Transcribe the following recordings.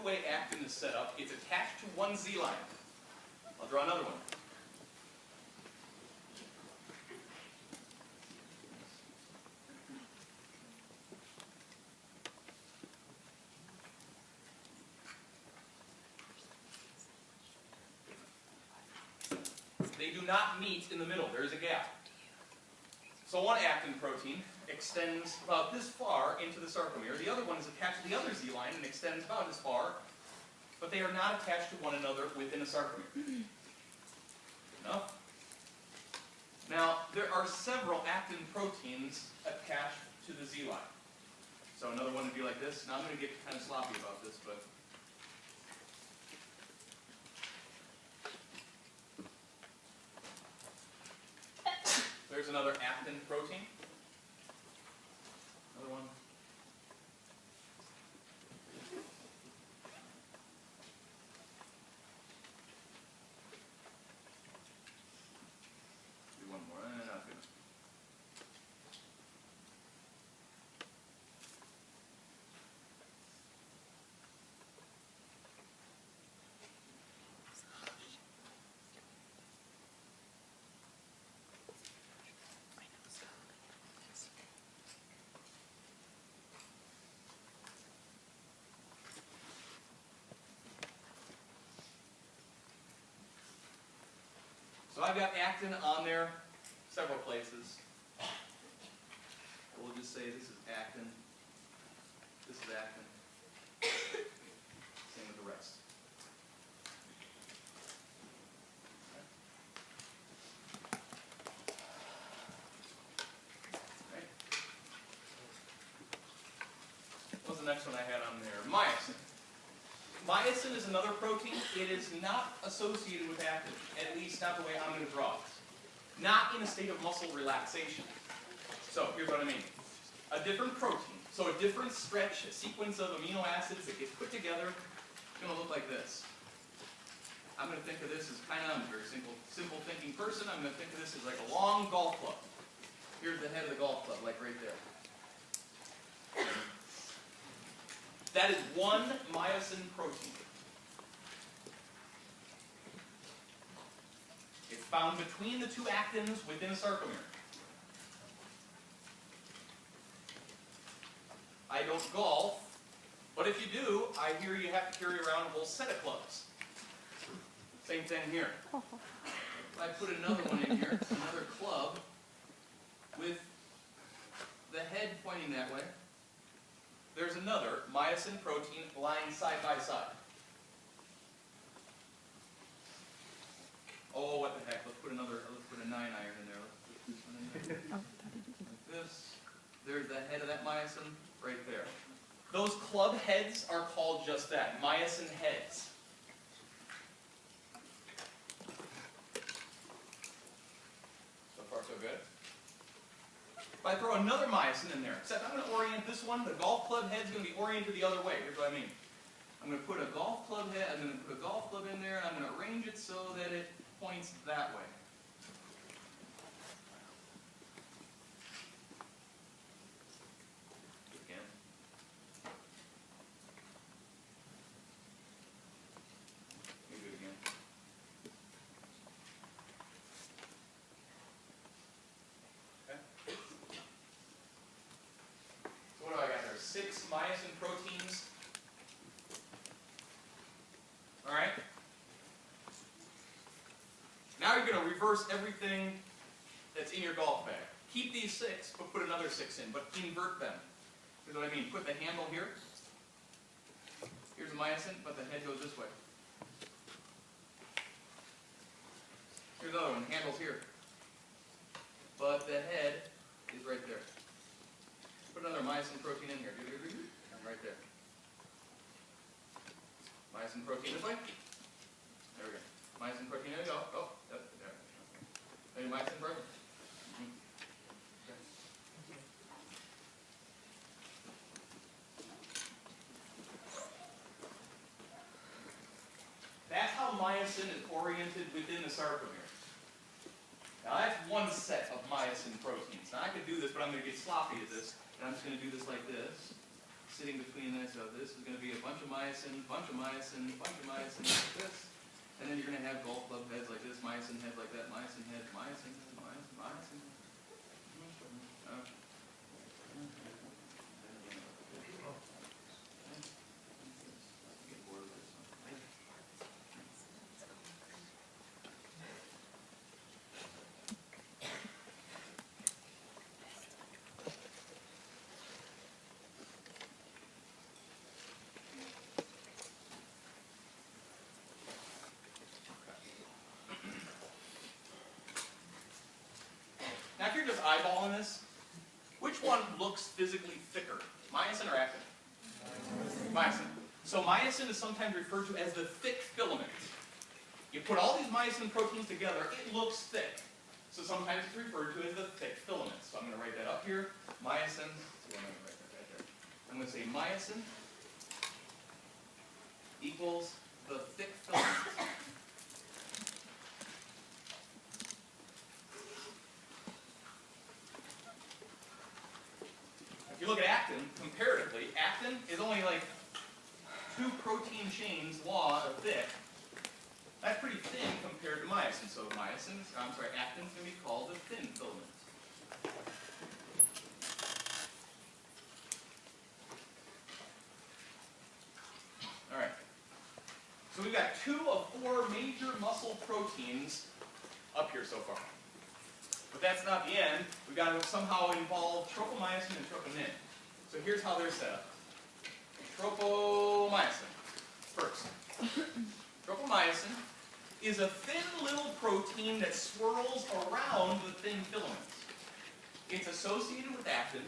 the way actin is set up, it's attached to one Z line. I'll draw another one. They do not meet in the middle. There is a gap. So one actin protein extends about this far into the sarcomere. The other one is attached to the other Z line and extends about as far, but they are not attached to one another within a sarcomere. Enough? Now, there are several actin proteins attached to the Z line. So another one would be like this. Now I'm going to get kind of sloppy about this, but there's another actin protein. Another one. Do one more. Not good. So I've got actin on there several places. We'll just say this is actin. This is actin. Same with the rest. Okay. What was the next one I had on there? Myosin. Myosin is another protein. It is not associated with actin, at least not the way I'm going to draw it. Not in a state of muscle relaxation. So here's what I mean. A different protein, so a different stretch, a sequence of amino acids that gets put together, it's going to look like this. I'm going to think of this as kind of, I'm a very simple thinking person, I'm going to think of this as like a long golf club. Here's the head of the golf club, like right there. That is one myosin protein. It's found between the two actins within a sarcomere. I don't golf, but if you do, I hear you have to carry around a whole set of clubs. Same thing here. If I put another one in here, another club, with the head pointing that way, there's another myosin protein lying side by side. Oh, what the heck? Let's put a 9-iron in there. Let's put this one in there. Like this. There's the head of that myosin right there. Those club heads are called just that, myosin heads. So far, so good. If I throw another myosin in there, except I'm going to orient this one, the golf club head's going to be oriented the other way. Here's what I mean. I'm going to put a golf club head, I'm going to put a golf club in there, and I'm going to arrange it so that it points that way. Again. Let me do it again. So what do I got there? 6 myosin proteins. All right? Now you're going to reverse everything that's in your golf bag. Keep these 6, but put another 6 in, but invert them. Here's what I mean. Put the handle here. Here's a myosin, but the head goes this way. Here's another one. Handle's here. But the head is right there. Put another myosin protein in here. And right there. Myosin protein this way. There we go. Myosin protein, there we go. Oh, there. Maybe myosin protein. Okay. That's how myosin is oriented within the sarcomere. Now that's one set of myosin proteins. Now I could do this, but I'm going to get sloppy at this. And I'm just going to do this like this. sitting between this. So this is going to be a bunch of myosin, bunch of myosin, bunch of myosin like this. And then you're going to have golf club heads like this, myosin head like that, myosin head, myosin head, myosin, myosin. Now if you're just eyeballing this, which one looks physically thicker, myosin or actin? Myosin. So myosin is sometimes referred to as the thick filament. You put all these myosin proteins together, it looks thick. So sometimes it's referred to as the thick filament. So I'm going to write that up here. Myosin, so I'm going to write that right there. I'm going to say myosin equals the thick filament. If you look at actin, comparatively, actin is only like 2 protein chains long of thick. That's pretty thin compared to myosin. So actin is going to be called the thin filament. All right. So we've got 2 of 4 major muscle proteins up here so far. But that's not the end. We've got to somehow involve tropomyosin and troponin. So here's how they're set up. Tropomyosin. First. Tropomyosin is a thin little protein that swirls around the thin filament. It's associated with actin.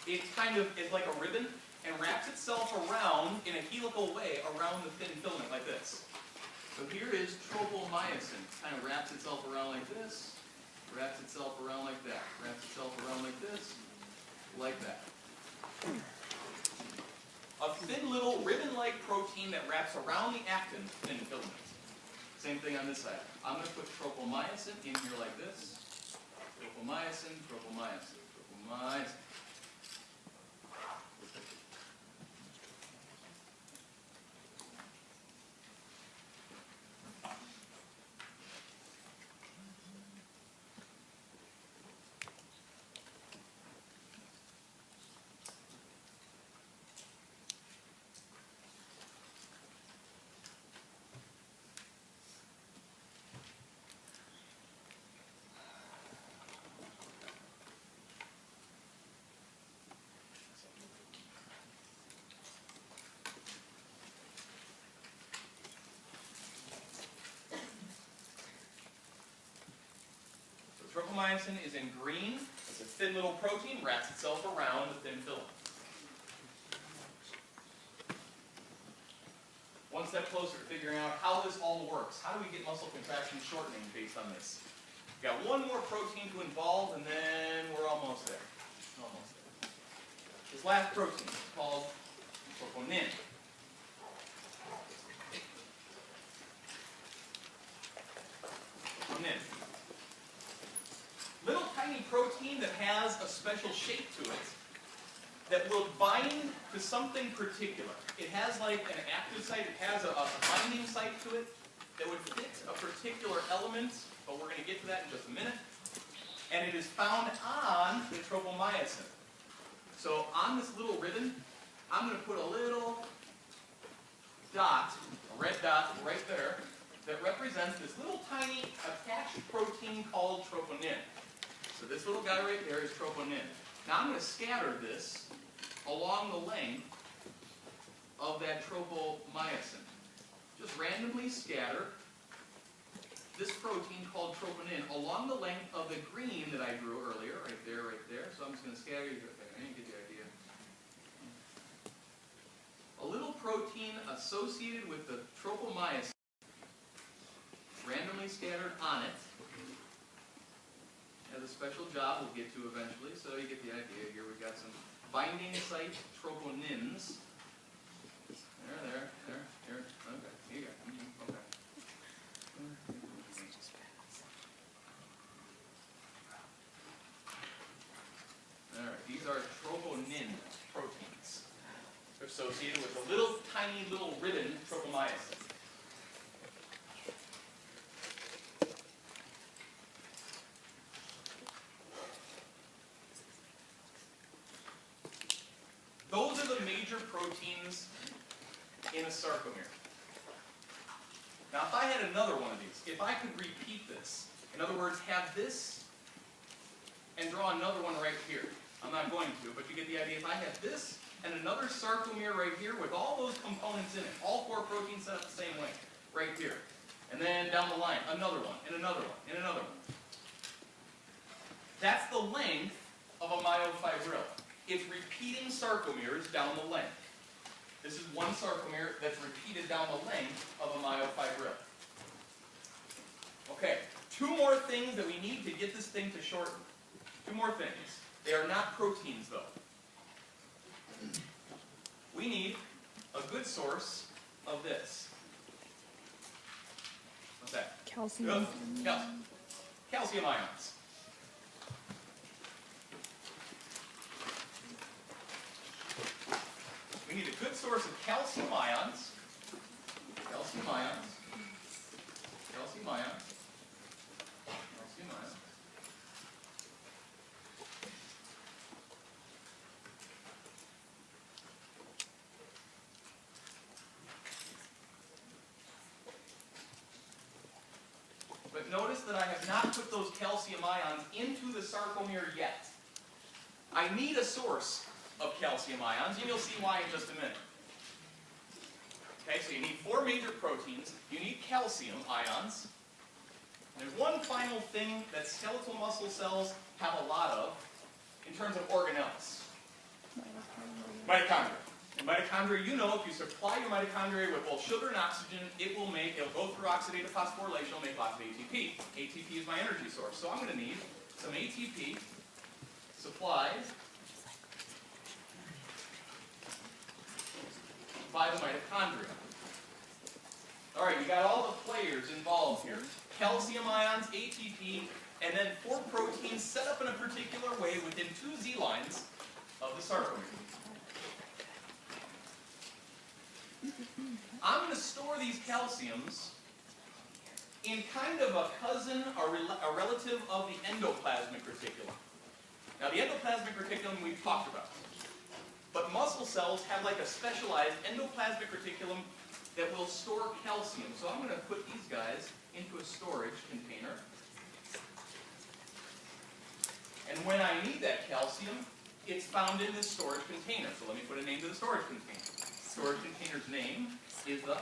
It kind of is like a ribbon and wraps itself around in a helical way around the thin filament like this. So here is tropomyosin. Kind of wraps itself around like this. Wraps itself around like that. Wraps itself around like this. Like that. A thin little ribbon-like protein that wraps around the actin thin filament. Same thing on this side. I'm going to put tropomyosin in here like this. Tropomyosin, tropomyosin, tropomyosin. Tropomyosin is in green. It's a thin little protein, wraps itself around the thin filament. One step closer to figuring out how this all works. How do we get muscle contraction shortening based on this? We've got one more protein to involve, and then we're almost there. Almost there. This last protein is called troponin. Troponin. Little tiny protein that has a special shape to it that will bind to something particular. It has like an active site, it has a binding site to it that would fit a particular element, but we're going to get to that in just a minute. And it is found on the tropomyosin. So on this little ribbon, I'm going to put a little dot, a red dot right there, that represents this little tiny attached protein called troponin. So this little guy right there is troponin. Now I'm going to scatter this along the length of that tropomyosin. Just randomly scatter this protein called troponin along the length of the green that I drew earlier, right there, right there. So I'm just going to scatter you. I didn't get the idea. A little protein associated with the tropomyosin, randomly scattered on it. Has a special job we'll get to eventually, so you get the idea here. We've got some binding site troponins. There. Okay, here you go. Okay. Alright, these are troponin proteins. associated with a little tiny little ribbon tropomyosin. Those are the major proteins in a sarcomere. Now if I had another one of these, if I could repeat this, in other words, have this and draw another one right here. I'm not going to, but you get the idea. If I have this and another sarcomere right here with all those components in it, all 4 proteins set up the same way, right here. And then down the line, another one, and another one, and another one. That's the length of a myofibril. It's repeating sarcomeres down the length. This is one sarcomere that's repeated down the length of a myofibril. Okay, 2 more things that we need to get this thing to shorten. 2 more things. They are not proteins, though. We need a good source of this. What's that? Calcium. Calcium ions. We need a good source of calcium ions. Calcium ions. Calcium ions. Calcium ions. But notice that I have not put those calcium ions into the sarcomere yet. I need a source of calcium ions, and you'll see why in just a minute. Okay, so you need 4 major proteins. You need calcium ions. And there's one final thing that skeletal muscle cells have a lot of in terms of organelles. Mitochondria. In mitochondria, you know, if you supply your mitochondria with both sugar and oxygen, it'll go through oxidative phosphorylation, it'll make lots of ATP. ATP is my energy source. So I'm going to need some ATP supplied by the mitochondria. All right, you got all the players involved here. Calcium ions, ATP, and then 4 proteins set up in a particular way within 2 Z lines of the sarcomere. I'm going to store these calciums in kind of a cousin, a relative of the endoplasmic reticulum. Now the endoplasmic reticulum we've talked about. But muscle cells have like a specialized endoplasmic reticulum that will store calcium. So I'm going to put these guys into a storage container. And when I need that calcium, it's found in this storage container. So let me put a name to the storage container. Storage container's name is the